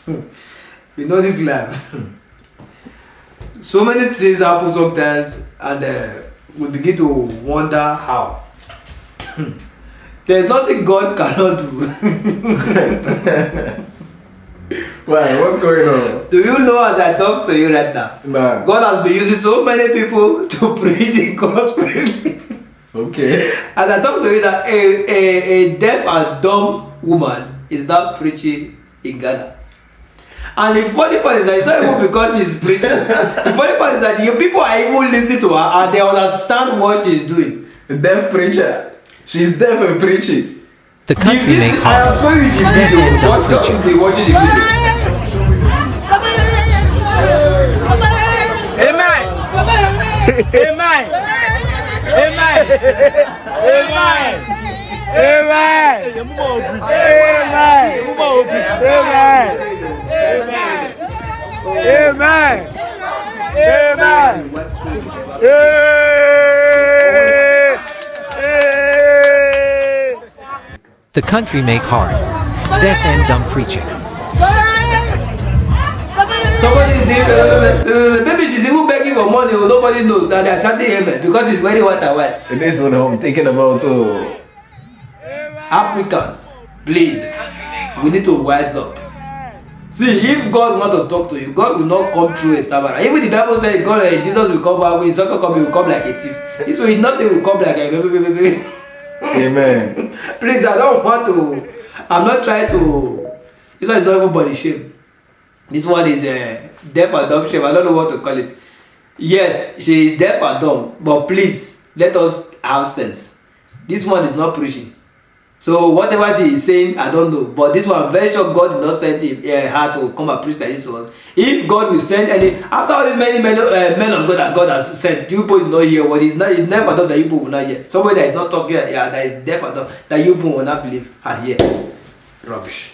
You know this life. So many things happen sometimes, and we begin to wonder how. There's nothing God cannot do. Why? What's going on? Do you know, as I talk to you right now, Nah. God has been using so many people to preach the gospel. Okay. As I talk to you, that a deaf and dumb woman is now preaching in Ghana. And the funny part is that it's not even because she's preaching. The funny part is that the people are even listening to her and they understand what she's doing. A deaf preacher. She's deaf and preaching. The country may I am call. showing you the video. What you should be watching the video. Amen. Amen. Amen. Amen. Amen. Amen. Amen. The country make hard. Deaf and dumb preaching. Somebody is maybe she's even begging for money, or nobody knows, and they're shouting amen because it's very white and white. And this is what I'm thinking about too. Africans, please, we need to wise up. See, if God want to talk to you, God will not come through a stammerer. Even the Bible says God, Jesus will come back when he's not come, he will come like a thief. This way, nothing will come like a baby. Amen. Please, I don't want to. I'm not trying to. This one is not even body shame. This one is deaf and dumb shame. I don't know what to call it. Yes, she is deaf and dumb, but please let us have sense. This one is not preaching. So whatever she is saying, I don't know. But this one, I'm very sure God did not send her to come and preach like this one. If God will send any, after all these many men of God that God has sent, you people will not hear what is not. It's never done that you people will not hear. Somebody that is not talking, that is deaf and dumb, that you people will not believe and hear. Rubbish.